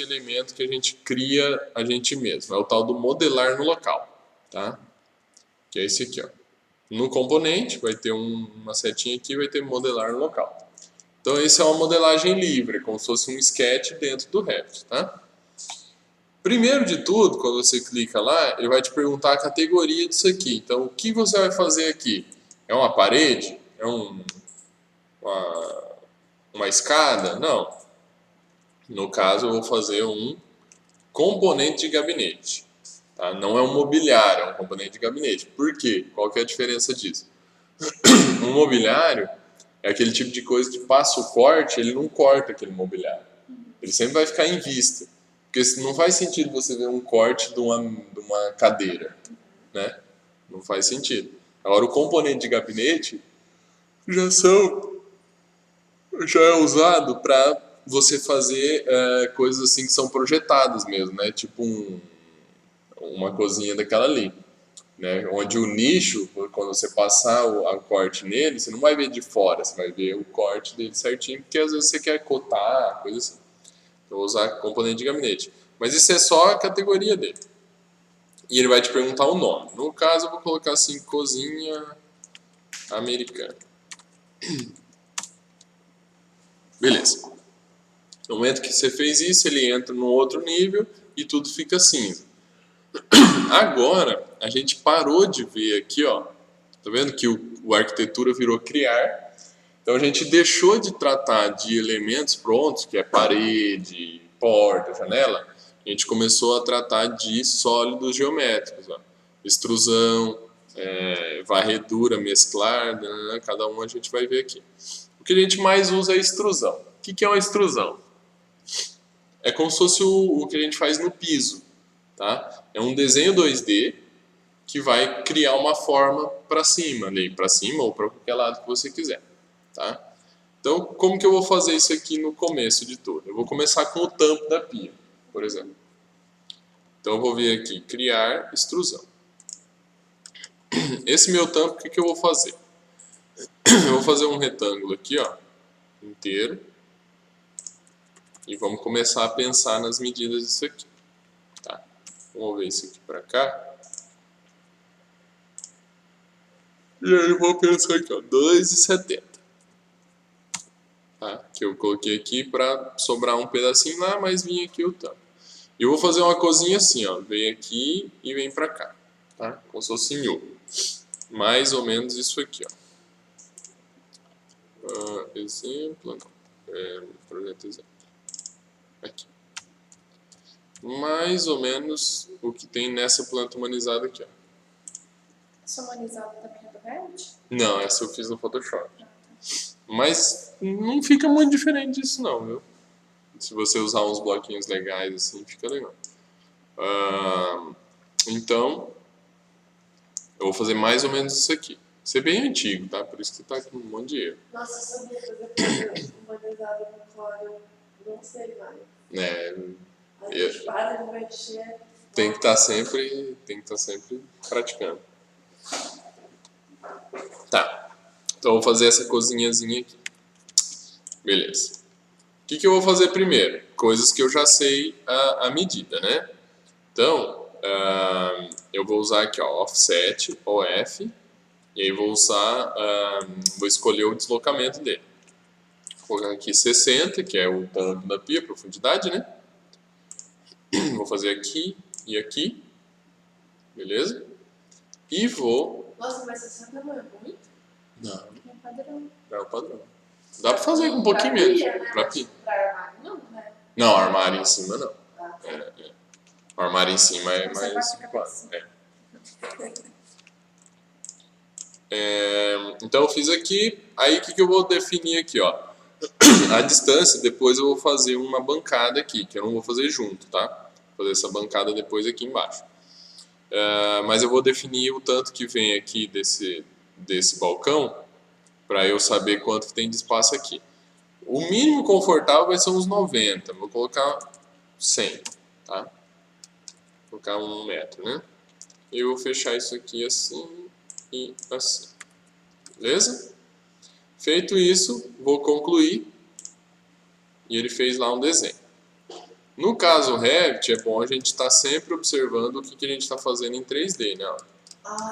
elemento que a gente cria a gente mesmo. É o tal do modelar no local, tá? Que é esse aqui, ó. No componente vai ter uma setinha aqui, vai ter modelar no local. Então esse é uma modelagem livre, como se fosse um sketch dentro do Revit, tá? Primeiro de tudo, quando você clica lá, ele vai te perguntar a categoria disso aqui. Então o que você vai fazer aqui? É uma parede? É uma escada? Não. No caso, eu vou fazer um componente de gabinete. Tá? Não é um mobiliário, é um componente de gabinete. Por quê? Qual que é a diferença disso? Um mobiliário é aquele tipo de coisa que passa o corte, ele não corta aquele mobiliário. Ele sempre vai ficar em vista. Porque não faz sentido você ver um corte de uma cadeira, né? Não faz sentido. Agora, o componente de gabinete já é usado para você fazer coisas assim que são projetadas mesmo, né? Tipo uma cozinha daquela ali, né? Onde o nicho, quando você passar o corte nele, você não vai ver de fora, você vai ver o corte dele certinho, porque às vezes você quer cotar, coisa assim. Eu vou usar componente de gabinete. Mas isso é só a categoria dele. E ele vai te perguntar o nome. No caso, eu vou colocar assim, cozinha americana. Beleza. No momento que você fez isso, ele entra num outro nível e tudo fica cinza. Agora, a gente parou de ver aqui, ó. Tá vendo que o arquitetura virou criar? Então a gente deixou de tratar de elementos prontos, que é parede, porta, janela. A gente começou a tratar de sólidos geométricos, ó. Extrusão, varredura, mesclar, né? Cada um a gente vai ver aqui. O que a gente mais usa é extrusão. O que é uma extrusão? É como se fosse o que a gente faz no piso, tá? É um desenho 2D que vai criar uma forma para cima, ali, para cima ou para qualquer lado que você quiser, tá? Então, como que eu vou fazer isso aqui no começo de tudo? Eu vou começar com o tampo da pia, por exemplo. Então, eu vou vir aqui, criar extrusão. Esse meu tampo, o que eu vou fazer? Eu vou fazer um retângulo aqui, ó, inteiro. E vamos começar a pensar nas medidas disso aqui, tá? Vamos mover isso aqui para cá. E aí eu vou pensar aqui, ó, 2,70. Tá? Que eu coloquei aqui para sobrar um pedacinho lá, mas vim aqui o tampo. E eu vou fazer uma cozinha assim, ó, vem aqui e vem para cá, tá? Como se fosse em U. Mais ou menos isso aqui, ó. Exemplo, não. Projeto exemplo. Aqui. Mais ou menos o que tem nessa planta humanizada aqui, ó. Essa humanizada também é do Revit? Não, essa eu fiz no Photoshop. Mas não fica muito diferente disso não, viu? Se você usar uns bloquinhos legais assim, fica legal. Então, eu vou fazer mais ou menos isso aqui. Isso é bem antigo, tá? Por isso que você tá com um monte de erro. Nossa, eu sabia fazer humanizada com cloro, não sei mais. A gente para de mexer. Tem que estar sempre praticando. Tá. Então, eu vou fazer essa cozinhazinha aqui. Beleza. O que eu vou fazer primeiro? Coisas que eu já sei a medida, né? Então, eu vou usar aqui, ó, offset, OF, e aí vou escolher o deslocamento dele. Vou colocar aqui 60, que é o tampo da pia, profundidade, né? Vou fazer aqui e aqui, beleza? E vou... Nossa, mas 60 não é muito? Não. É padrão. É o padrão. Dá pra fazer com um pouquinho menos. Pra pia. Pra armário não, né? Não, armário em cima não. O armário em cima é mais... Então eu fiz aqui, aí o que eu vou definir aqui, ó? A distância, depois eu vou fazer uma bancada aqui, que eu não vou fazer junto, tá? Vou fazer essa bancada depois aqui embaixo. Mas eu vou definir o tanto que vem aqui desse balcão, para eu saber quanto que tem de espaço aqui. O mínimo confortável vai ser uns 90, vou colocar 100, tá? Vou colocar 1 metro, né? E eu vou fechar isso aqui assim e assim. Beleza? Feito isso, vou concluir. E ele fez lá um desenho. No caso Revit, é bom a gente estar sempre observando o que a gente está fazendo em 3D, né?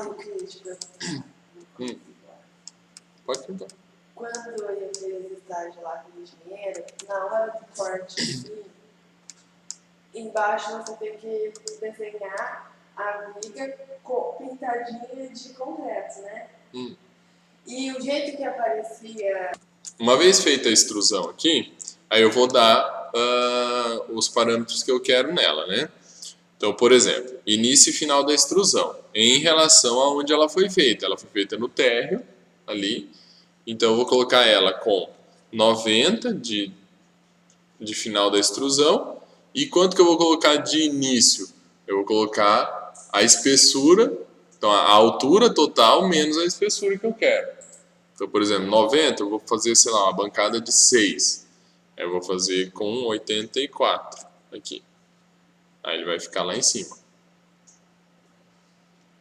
Eu queria te perguntar. Pode perguntar. Quando eu ia fazer os estágios lá com o engenheiro, na hora do corte, assim, embaixo você tem que desenhar a viga pintadinha de concreto, né? E o jeito que aparecia... Uma vez feita a extrusão aqui, aí eu vou dar os parâmetros que eu quero nela, né? Então, por exemplo, início e final da extrusão, em relação a onde ela foi feita. Ela foi feita no térreo, ali. Então, eu vou colocar ela com 90 de final da extrusão. E quanto que eu vou colocar de início? Eu vou colocar a espessura, então a altura total menos a espessura que eu quero. Então, por exemplo, 90 eu vou fazer, sei lá, uma bancada de 6. Aí eu vou fazer com 84 aqui. Aí ele vai ficar lá em cima.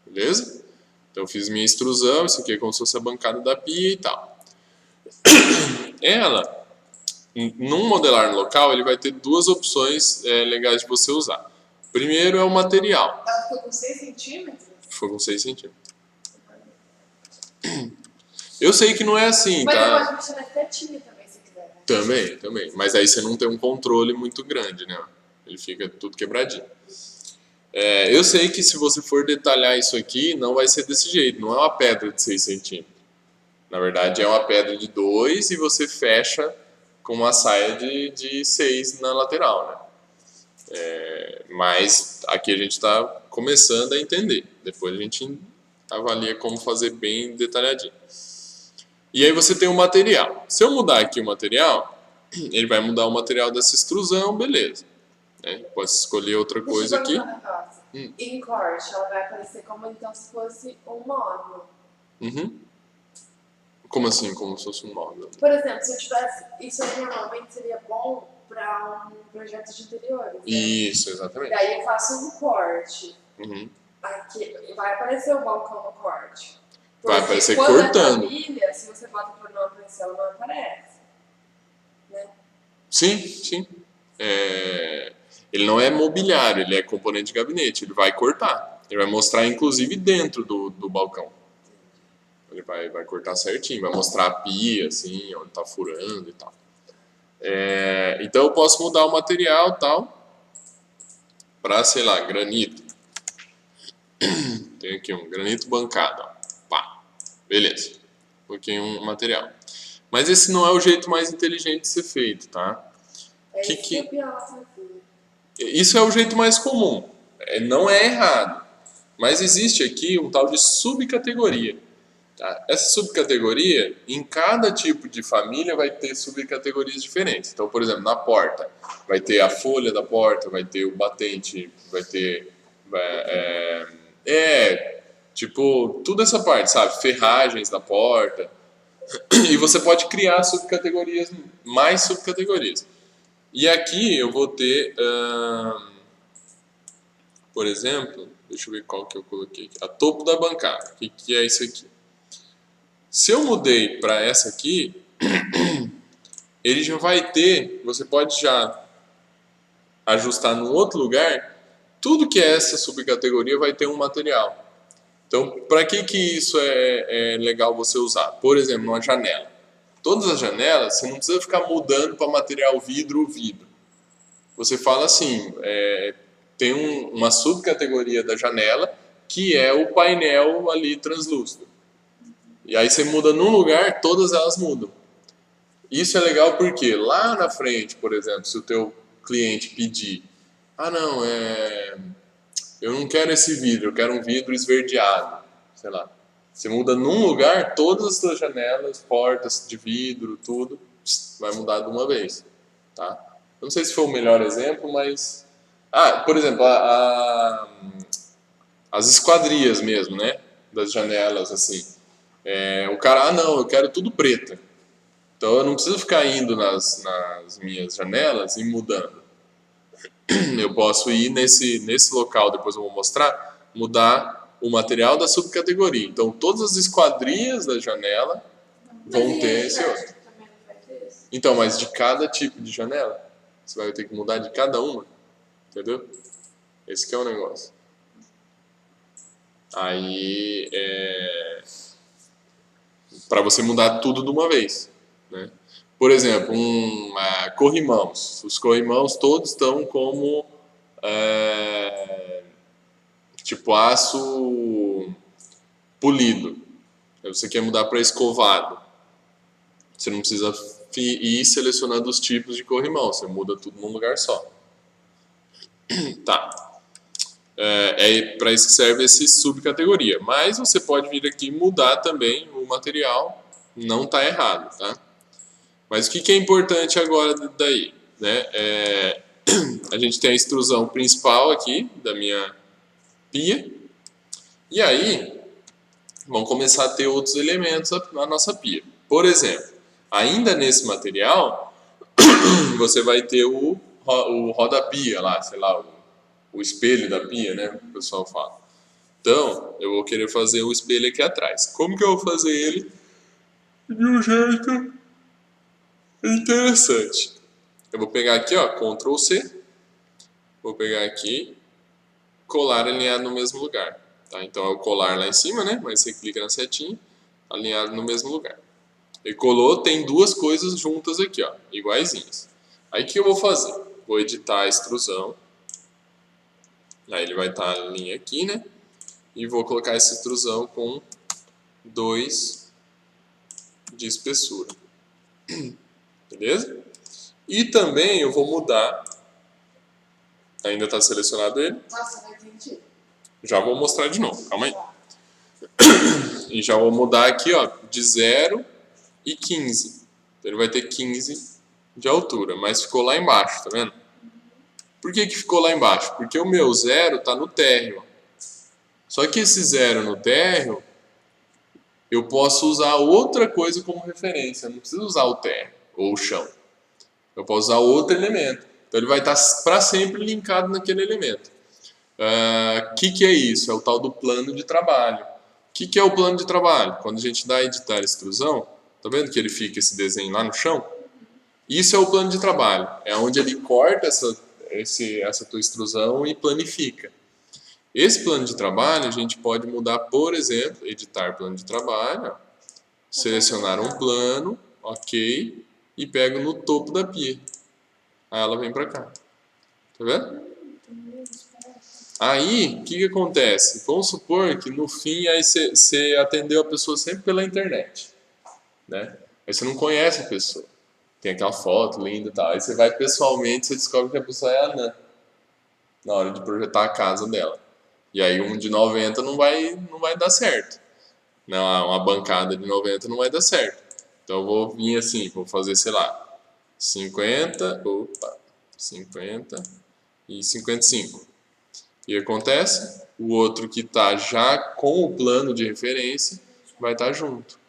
Beleza? Então eu fiz minha extrusão, isso aqui é como se fosse a bancada da pia e tal. Ela, num modelar local, ele vai ter duas opções legais de você usar. Primeiro é o material. Ela ficou com 6 centímetros? Ficou com 6 centímetros. Eu sei que não é assim, mas tá? Mas você pode mexer na tetinha também, se quiser. Né? Também. Mas aí você não tem um controle muito grande, né? Ele fica tudo quebradinho. Eu sei que se você for detalhar isso aqui, não vai ser desse jeito. Não é uma pedra de 6 centímetros. Na verdade, é uma pedra de 2 e você fecha com uma saia de 6 na lateral, né? Mas aqui a gente está começando a entender. Depois a gente avalia como fazer bem detalhadinho. E aí você tem o material. Se eu mudar aqui o material, ele vai mudar o material dessa extrusão, beleza. Pode escolher outra coisa aqui. Em corte, ela vai aparecer como então se fosse um móvel. Como assim, como se fosse um móvel? Por exemplo, se eu tivesse... Isso aqui normalmente seria bom para um projeto de interiores. Né? Isso, exatamente. Daí eu faço um corte. Aqui, vai aparecer o balcão no corte. Vai aparecer cortando. Família, se você bota por não aparecer, ela não aparece. Né? Sim. Ele não é mobiliário, ele é componente de gabinete. Ele vai cortar. Ele vai mostrar, inclusive, dentro do balcão. Ele vai cortar certinho, vai mostrar a pia, assim, onde está furando e tal. Então eu posso mudar o material tal para, sei lá, granito. Tem aqui um granito bancado. Ó. Pá. Beleza. Coloquei um material. Mas esse não é o jeito mais inteligente de ser feito, tá? Isso é o jeito mais comum. Não é errado. Mas existe aqui um tal de subcategoria. Tá? Essa subcategoria, em cada tipo de família, vai ter subcategorias diferentes. Então, por exemplo, na porta, vai ter a folha da porta, vai ter o batente, vai ter... tipo, toda essa parte, sabe? Ferragens da porta. E você pode criar subcategorias, mais subcategorias. E aqui eu vou ter, por exemplo, deixa eu ver qual que eu coloquei aqui. A topo da bancada. O que é isso aqui? Se eu mudei para essa aqui, ele já vai ter, você pode já ajustar num outro lugar, tudo que é essa subcategoria vai ter um material. Então, para que isso é legal você usar? Por exemplo, numa janela. Todas as janelas, você não precisa ficar mudando para material vidro. Você fala assim, tem uma subcategoria da janela que é o painel ali translúcido. E aí você muda num lugar, todas elas mudam. Isso é legal porque lá na frente, por exemplo, se o teu cliente pedir, eu não quero esse vidro, eu quero um vidro esverdeado, sei lá. Você muda num lugar, todas as suas janelas, portas de vidro, tudo, vai mudar de uma vez, tá? Eu não sei se foi o melhor exemplo, mas... por exemplo, as esquadrias mesmo, né? Das janelas, assim. O cara, eu quero tudo preto. Então eu não preciso ficar indo nas minhas janelas e mudando. Eu posso ir nesse local, depois eu vou mostrar, mudar o material da subcategoria. Então todas as esquadrias da janela vão ter esse outro. Então, mas de cada tipo de janela, você vai ter que mudar de cada uma. Entendeu? Esse que é o negócio. Aí, para você mudar tudo de uma vez, né? Por exemplo, corrimãos. Os corrimãos todos estão como tipo aço polido. Aí você quer mudar para escovado. Você não precisa ir selecionando os tipos de corrimão. Você muda tudo num lugar só. Tá. Para isso que serve essa subcategoria. Mas você pode vir aqui e mudar também o material. Não está errado, tá? Mas o que é importante agora daí? Né? A gente tem a extrusão principal aqui da minha pia. E aí, vão começar a ter outros elementos na nossa pia. Por exemplo, ainda nesse material, você vai ter o roda-pia lá, sei lá, o espelho da pia, né? O pessoal fala. Então, eu vou querer fazer o espelho aqui atrás. Como que eu vou fazer ele de um jeito interessante? Eu vou pegar aqui, ó, Ctrl C. Vou pegar aqui, colar alinhado no mesmo lugar. Tá? Então é o colar lá em cima, né? Mas você clica na setinha, alinhado no mesmo lugar. Ele colou, tem duas coisas juntas aqui, ó, iguaizinhas. Aí o que eu vou fazer? Vou editar a extrusão. Aí ele vai estar a linha aqui, né? E vou colocar essa extrusão com 2 de espessura. Beleza? E também eu vou mudar. Ainda está selecionado ele. Nossa, não entendi. Já vou mostrar de novo, calma aí. E já vou mudar aqui, ó, de 0 e 15. Então ele vai ter 15 de altura, mas ficou lá embaixo, tá vendo? Por que ficou lá embaixo? Porque o meu 0 está no térreo. Só que esse 0 no térreo, eu posso usar outra coisa como referência. Eu não preciso usar o térreo ou o chão. Eu posso usar outro elemento. Então ele vai estar para sempre linkado naquele elemento. Que é isso? É o tal do plano de trabalho. O que é o plano de trabalho? Quando a gente dá a editar a extrusão, tá vendo que ele fica esse desenho lá no chão? Isso é o plano de trabalho. É onde ele corta essa tua extrusão e planifica. Esse plano de trabalho a gente pode mudar, por exemplo, editar plano de trabalho, ó, selecionar um plano, ok, e pego no topo da pia. Aí ela vem para cá. Tá vendo? Aí, o que acontece? Vamos supor que no fim aí você atendeu a pessoa sempre pela internet, né? Aí você não conhece a pessoa. Tem aquela foto linda e tal. Aí você vai pessoalmente, você descobre que a pessoa é anã na hora de projetar a casa dela. E aí um de 90 não vai dar certo. Não, uma bancada de 90 não vai dar certo. Então eu vou vir assim, vou fazer, sei lá, 50 e 55. E o que acontece? O outro que está já com o plano de referência vai estar junto.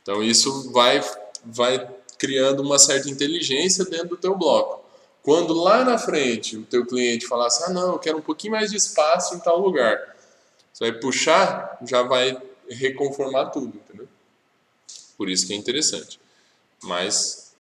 Então isso vai criando uma certa inteligência dentro do teu bloco. Quando lá na frente o teu cliente falar assim, não, eu quero um pouquinho mais de espaço em tal lugar, você vai puxar, já vai reconformar tudo, entendeu? Por isso que é interessante. Mas